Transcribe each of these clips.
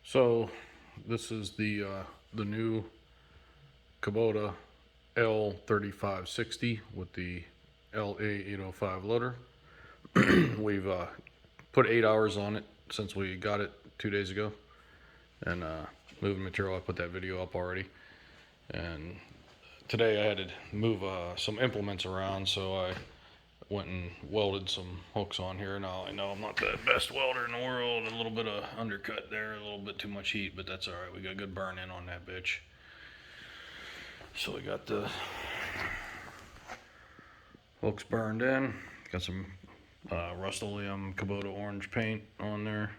So this is the new Kubota L3560 with the LA805 loader. We've put 8 hours on it since we got it 2 days ago, and moving material. I put that video up already, and today I had to move some implements around, so I went and welded some hooks on here. Now I know I'm not the best welder in the world, a little bit of undercut there, a little bit too much heat, but that's alright. We got good burn in on that bitch. So we got the hooks burned in, got some Rust-Oleum Kubota orange paint on there.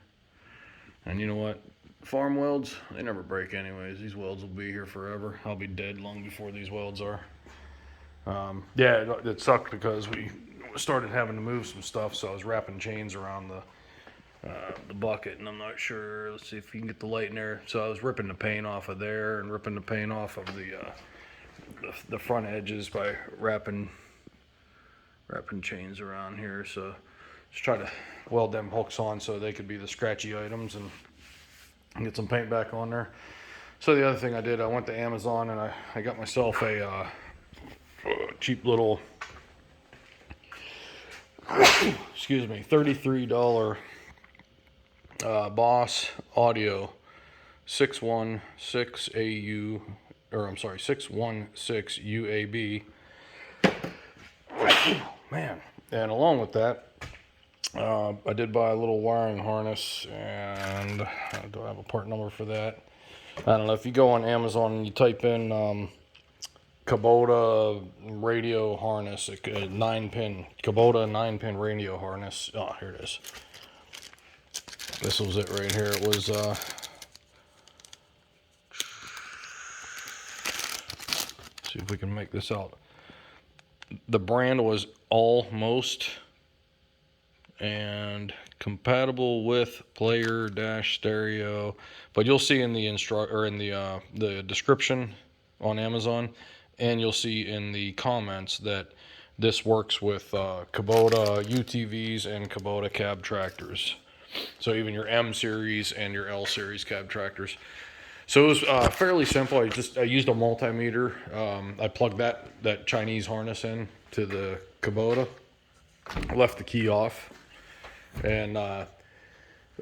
And you know what? Farm welds, they never break anyways. These welds will be here forever. I'll be dead long before these welds are. Yeah, it sucked because we started having to move some stuff, so I was wrapping chains around the bucket, and I'm not sure. Let's see if you can get the light in there. So I was ripping the paint off of there and ripping the paint off of the front edges by wrapping chains around here. So just try to weld them hooks on so they could be the scratchy items and get some paint back on there. So the other thing I did, I went to Amazon and I got myself a cheap little excuse me, $33 Boss Audio 616 AU, or I'm sorry, 616 UAB. Man, and along with that, I did buy a little wiring harness, and do I have a part number for that? I don't know. If you go on Amazon and you type in Kubota radio harness, 9-pin, Kubota 9-pin radio harness. Oh, here it is. This was it right here. It was, see if we can make this out. The brand was Almost, and compatible with player dash stereo. But you'll see in the the description on Amazon, and you'll see in the comments that this works with Kubota UTVs and Kubota cab tractors. So even your M series and your L series cab tractors. So it was fairly simple. I used a multimeter. I plugged that Chinese harness in to the Kubota. I left the key off, and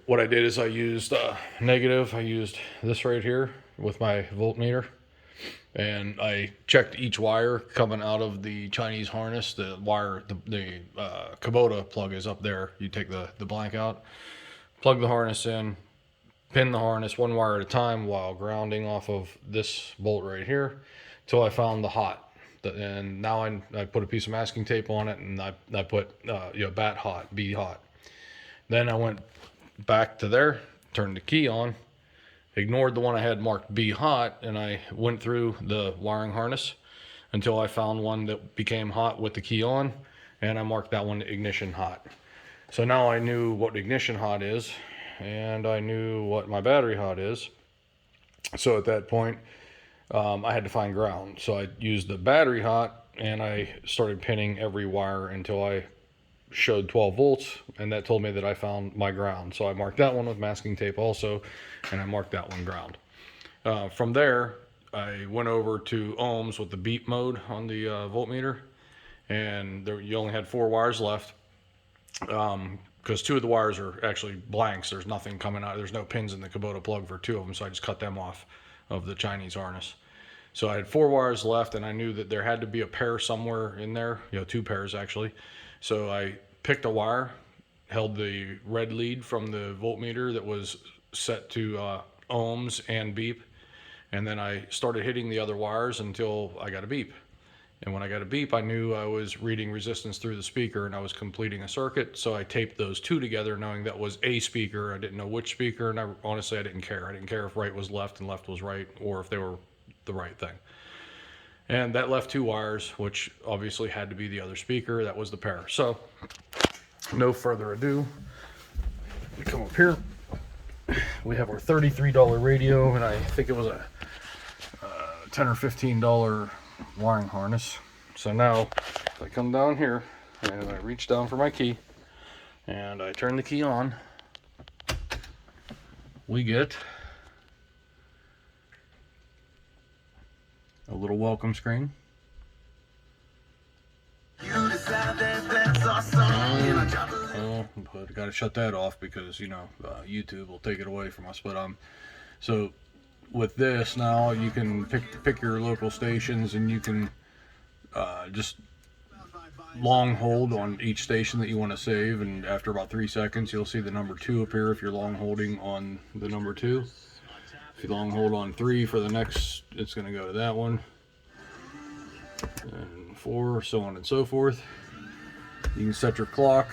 what I did is I used negative. I used this right here with my voltmeter, and I checked each wire coming out of the Chinese harness. The wire, the Kubota plug is up there. You take the blank out, plug the harness in, pin the harness one wire at a time while grounding off of this bolt right here till I found the hot. And now I put a piece of masking tape on it, and I put bat hot, B hot. Then I went back to there, turned the key on, ignored the one I had marked B hot, and I went through the wiring harness until I found one that became hot with the key on, and I marked that one ignition hot. So now I knew what ignition hot is, and I knew what my battery hot is. So at that point, I had to find ground. So I used the battery hot, and I started pinning every wire until I showed 12 volts, and that told me that I found my ground. So I marked that one with masking tape also, and I marked that one ground. From there, I went over to ohms with the beep mode on the voltmeter, and you only had 4 wires left, because 2 of the wires are actually blanks. There's nothing coming out. There's no pins in the Kubota plug for 2 of them, so I just cut them off of the Chinese harness. So I had 4 wires left, and I knew that there had to be a pair somewhere in there, 2 pairs actually. So I picked a wire, held the red lead from the voltmeter that was set to ohms and beep, and then I started hitting the other wires until I got a beep. And when I got a beep, I knew I was reading resistance through the speaker and I was completing a circuit. So I taped those 2 together, knowing that was a speaker. I didn't know which speaker, and honestly, I didn't care. I didn't care if right was left and left was right, or if they were the right thing. And that left 2 wires, which obviously had to be the other speaker. That was the pair. So no further ado, we come up here. We have our $33 radio, and I think it was a $10 or $15 wiring harness. So now if I come down here and I reach down for my key and I turn the key on, we get little welcome screen. But I gotta shut that off because, you know, YouTube will take it away from us. But so with this now, you can pick your local stations, and you can just long hold on each station that you want to save, and after about 3 seconds you'll see the number 2 appear if you're long holding on the number 2. If you long hold on 3 for the next, it's going to go to that one, and 4, so on and so forth. You can set your clock,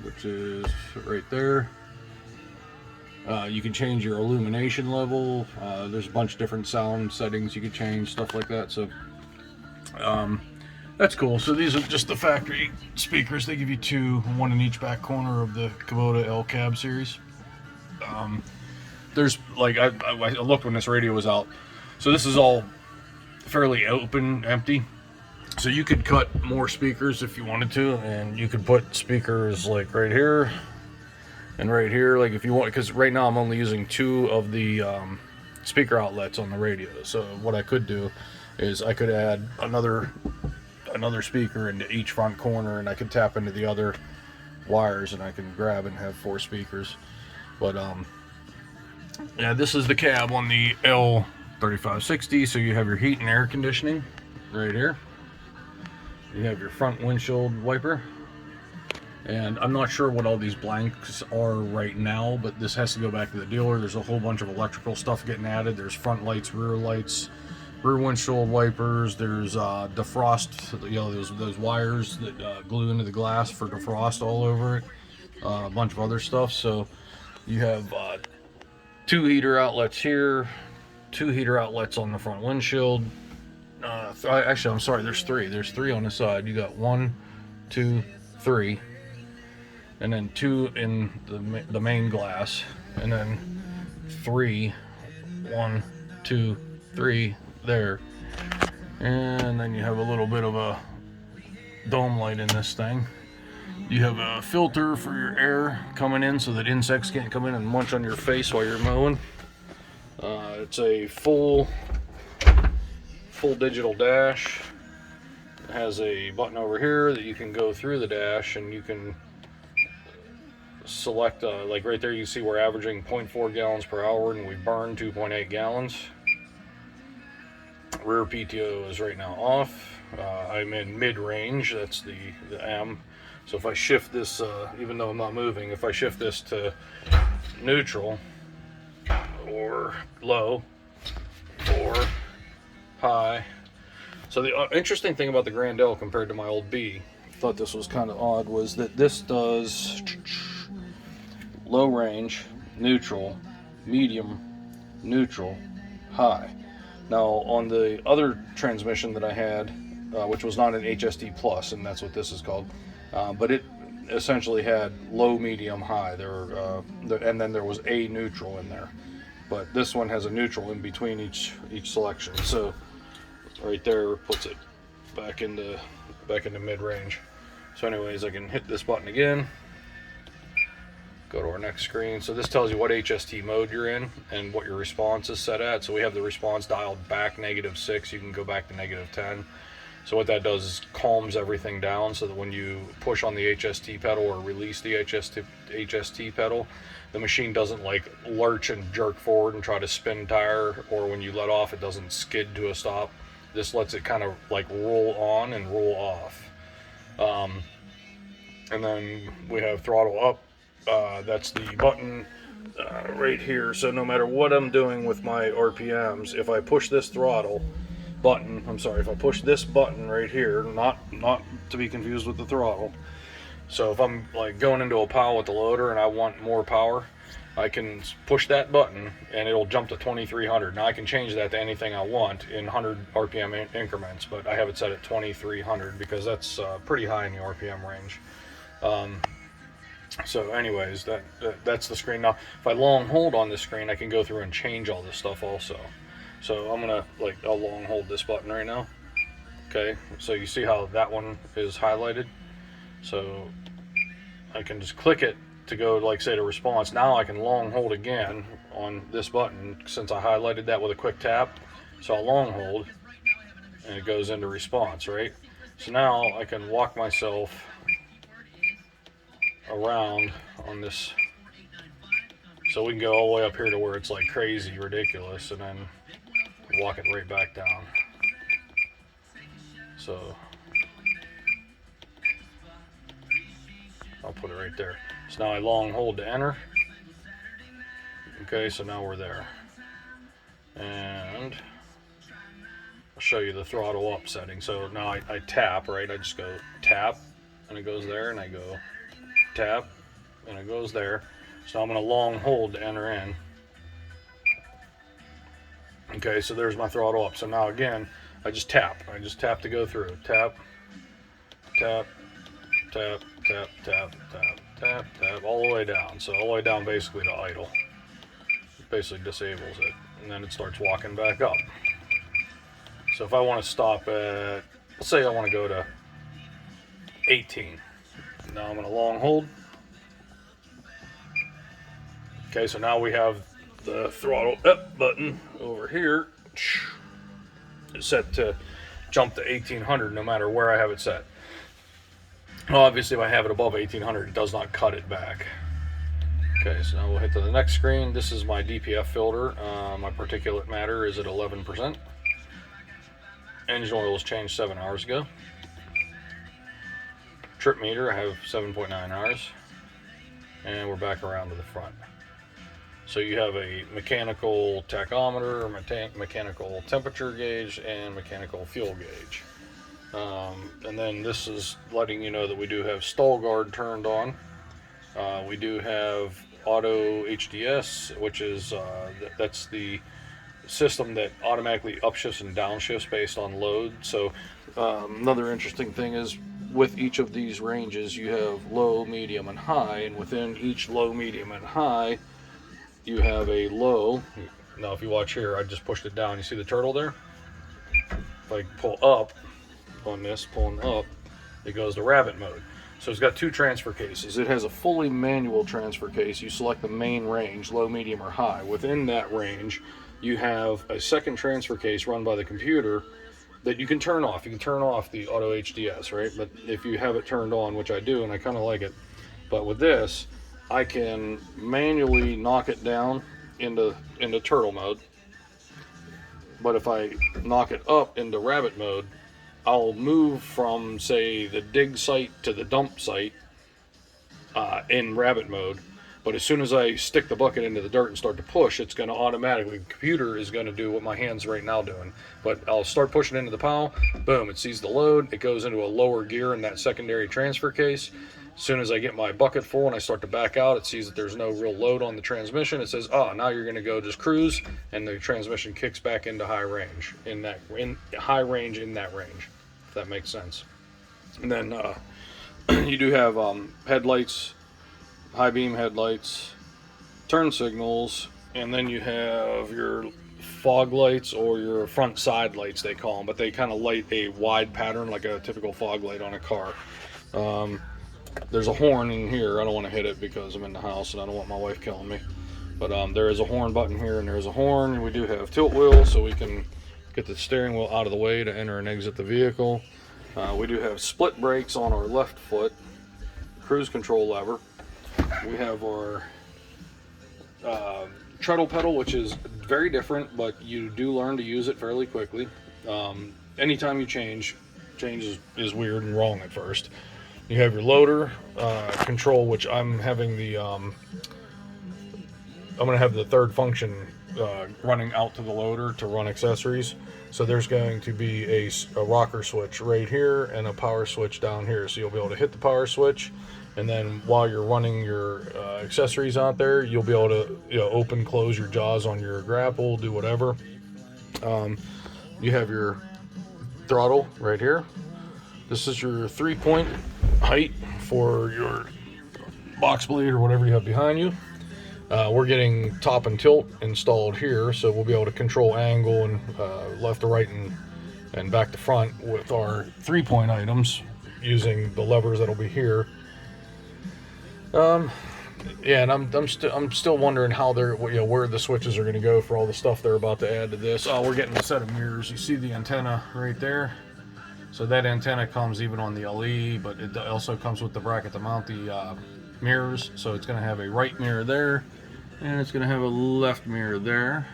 which is right there. You can change your illumination level. There's a bunch of different sound settings you can change, stuff like that. So that's cool. So these are just the factory speakers. They give you 2, one in each back corner of the Kubota L cab series. There's like I looked when this radio was out. So this is all fairly open, empty. So you could cut more speakers if you wanted to, and you could put speakers like right here and right here, like if you want, because right now I'm only using 2 of the speaker outlets on the radio. So what I could do is I could add another speaker into each front corner, and I could tap into the other wires, and I can grab and have 4 speakers. But yeah, this is the cab on the L3560. So you have your heat and air conditioning right here. You have your front windshield wiper, and I'm not sure what all these blanks are right now, but this has to go back to the dealer. There's a whole bunch of electrical stuff getting added. There's front lights, rear windshield wipers. There's defrost, you know, those wires that glue into the glass for defrost all over it. A bunch of other stuff. So you have 2 heater outlets here, 2 heater outlets on the front windshield. Actually, I'm sorry, there's 3. There's 3 on the side. You got 1, 2, 3, and then 2 in the main glass, and then 3, 1, 2, 3 there. And then you have a little bit of a dome light in this thing. You have a filter for your air coming in so that insects can't come in and munch on your face while you're mowing. It's a full digital dash. It has a button over here that you can go through the dash, and you can select, like right there you see we're averaging 0.4 gallons per hour, and we burn 2.8 gallons. Rear PTO is right now off. I'm in mid-range, that's the M. So if I shift this, even though I'm not moving, if I shift this to neutral or low or high. So the interesting thing about the Grand L compared to my old B, I thought this was kind of odd, was that this does low range, neutral, medium, neutral, high. Now on the other transmission that I had, which was not an HST Plus, and that's what this is called, but it essentially had low, medium, high. And then there was a neutral in there. But this one has a neutral in between each selection. So right there puts it back into mid-range. So anyways, I can hit this button again, go to our next screen. So this tells you what HST mode you're in and what your response is set at. So we have the response dialed back -6. You can go back to -10. So what that does is calms everything down, so that when you push on the HST pedal or release the HST pedal, the machine doesn't like lurch and jerk forward and try to spin tire, or when you let off it doesn't skid to a stop. This lets it kind of like roll on and roll off. And then we have throttle up. That's the button right here. So no matter what I'm doing with my RPMs, if I push this throttle button, if I push this button right here, not to be confused with the throttle. So if I'm like going into a pile with the loader and I want more power, I can push that button and it'll jump to 2300. Now I can change that to anything I want in 100 RPM increments, but I have it set at 2300 because that's pretty high in the RPM range. So anyways, that's the screen. Now if I long hold on this screen, I can go through and change all this stuff also. So I'm gonna I'll long hold this button right now. Okay, so you see how that one is highlighted? So I can just click it to go, like say, to response. Now I can long hold again on this button since I highlighted that with a quick tap. So I'll long hold and it goes into response, right? So now I can walk myself around on this, so we can go all the way up here to where it's like crazy ridiculous, and then walk it right back down. So I'll put it right there. So now I long hold to enter. Okay, so now we're there. And I'll show you the throttle up setting. So now I tap, right? I just go tap, and it goes there, and I go tap, and it goes there. So I'm going to long hold to enter in. Okay, so there's my throttle up. So now again, I just tap. I just tap to go through. Tap, tap, tap, tap, tap, tap, tap, tap, all the way down. So all the way down basically to idle. It basically disables it. And then it starts walking back up. So if I want to stop at, let's say I want to go to 18. Now I'm going to long hold. Okay, so now we have the throttle up button over here set to jump to 1800 no matter where I have it set. Now obviously if I have it above 1800 it does not cut it back. Okay, so now we'll hit to the next screen. This is my DPF filter. My particulate matter is at 11%. Engine oil was changed 7 hours ago. Trip meter, I have 7.9 hours. And we're back around to the front. So you have a mechanical tachometer, mechanical temperature gauge, and mechanical fuel gauge. And then this is letting you know that we do have stall guard turned on. We do have auto HDS, which is that's the system that automatically upshifts and downshifts based on load. So another interesting thing is with each of these ranges you have low, medium, and high, and within each low, medium, and high you have a low. Now if you watch here, I just pushed it down. You see the turtle there? If I pull up on this, pulling up, it goes to rabbit mode. So it's got two transfer cases. It has a fully manual transfer case. You select the main range, low, medium, or high. Within that range, you have a second transfer case run by the computer that you can turn off. You can turn off the auto HDS, right? But if you have it turned on, which I do, and I kind of like it, but with this, I can manually knock it down into turtle mode. But if I knock it up into rabbit mode, I'll move from, say, the dig site to the dump site in rabbit mode. But as soon as I stick the bucket into the dirt and start to push, it's going to automatically, the computer is going to do what my hand's right now doing. But I'll start pushing into the pile, boom, it sees the load, it goes into a lower gear in that secondary transfer case. As soon as I get my bucket full and I start to back out, it sees that there's no real load on the transmission. It says, oh, now you're going to go just cruise, and the transmission kicks back into high range in that range, if that makes sense. And then you do have headlights, high beam headlights, turn signals, and then you have your fog lights, or your front side lights they call them, but they kind of light a wide pattern like a typical fog light on a car. There's a horn in here. I don't want to hit it because I'm in the house and I don't want my wife killing me. But there is a horn button here, and there's a horn. We do have tilt wheel, so we can get the steering wheel out of the way to enter and exit the vehicle. We do have split brakes on our left foot, cruise control lever. We have our treadle pedal, which is very different, but you do learn to use it fairly quickly. Anytime you change is weird and wrong at first. You have your loader control, which I'm having the I'm going to have the third function running out to the loader to run accessories. So there's going to be a rocker switch right here and a power switch down here. So you'll be able to hit the power switch, and then while you're running your accessories out there, you'll be able to open, close your jaws on your grapple, do whatever. You have your throttle right here. This is your 3-point height for your box blade or whatever you have behind you. We're getting top and tilt installed here, so we'll be able to control angle and left to right and back to front with our 3-point items using the levers that'll be here. Yeah, and I'm still wondering how they're, you know, where the switches are going to go for all the stuff they're about to add to this. Oh, we're getting a set of mirrors. You see the antenna right there. So that antenna comes even on the LE, but it also comes with the bracket to mount the mirrors. So it's going to have a right mirror there, and it's going to have a left mirror there.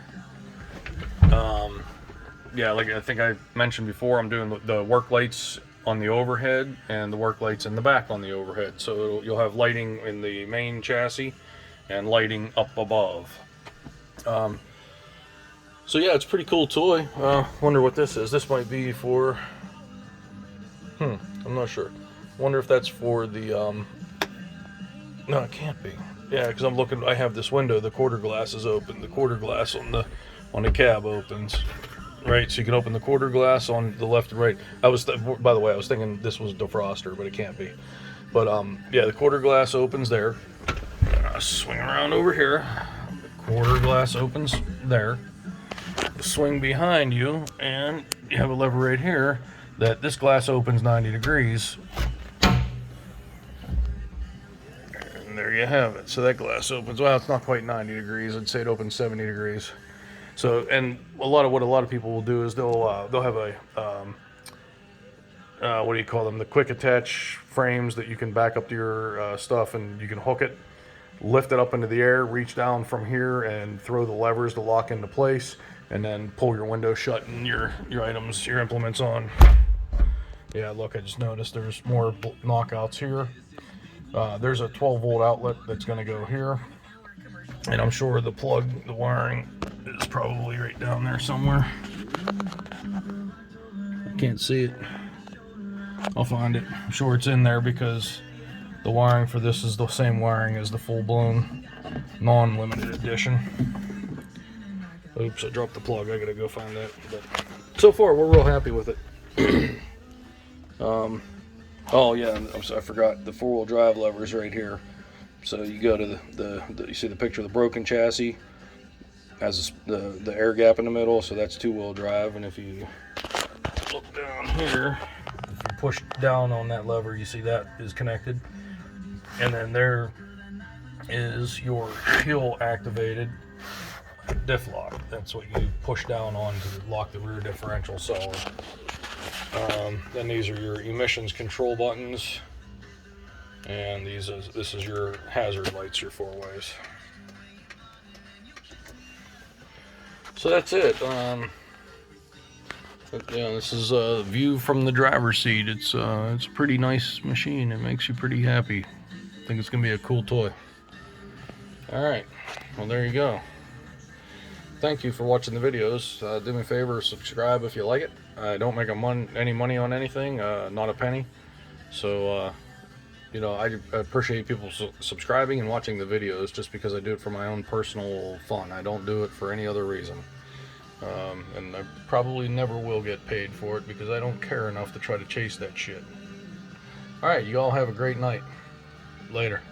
Yeah, like I think I mentioned before, I'm doing the work lights on the overhead and the work lights in the back on the overhead. So you'll have lighting in the main chassis and lighting up above. So yeah, it's a pretty cool toy. Wonder what this is. This might be for, I'm not sure. Wonder if that's for the, no, it can't be. Yeah, because I'm looking, I have this window, the quarter glass is open. The quarter glass on the cab opens. Right, so you can open the quarter glass on the left and right. By the way, I was thinking this was a defroster, but it can't be. But yeah, the quarter glass opens there. Swing around over here. The quarter glass opens there. Swing behind you, and you have a lever right here that this glass opens 90 degrees. And there you have it. So that glass opens. Well, it's not quite 90 degrees. I'd say it opens 70 degrees. So, and what a lot of people will do is they'll have a what do you call them? The quick attach frames that you can back up to your stuff, and you can hook it, lift it up into the air, reach down from here, and throw the levers to lock into place, and then pull your window shut and your items, your implements on. Yeah, look, I just noticed there's more knockouts here. There's a 12-volt outlet that's going to go here, and I'm sure the plug, the wiring, is probably right down there somewhere. I can't see it. I'll find it. I'm sure it's in there because the wiring for this is the same wiring as the full-blown non-limited edition. Oops, I dropped the plug. I gotta go find that. But so far, we're real happy with it. Oh yeah, I forgot the four-wheel drive levers right here. So you go to you see the picture of the broken chassis, has the air gap in the middle, so that's two-wheel drive. And if you look down here, if you push down on that lever, you see that is connected. And then there is your hill activated diff lock. That's what you push down on to lock the rear differential solid. Then these are your emissions control buttons, and this is your hazard lights, your four ways. So that's it. This is a view from the driver's seat. It's a pretty nice machine. It makes you pretty happy. I think it's gonna be a cool toy. All right, well there you go. Thank you for watching the videos. Do me a favor, subscribe if you like it. I don't make any money on anything, not a penny. So, you know, I appreciate people subscribing and watching the videos just because I do it for my own personal fun. I don't do it for any other reason. And I probably never will get paid for it because I don't care enough to try to chase that shit. Alright, you all have a great night. Later.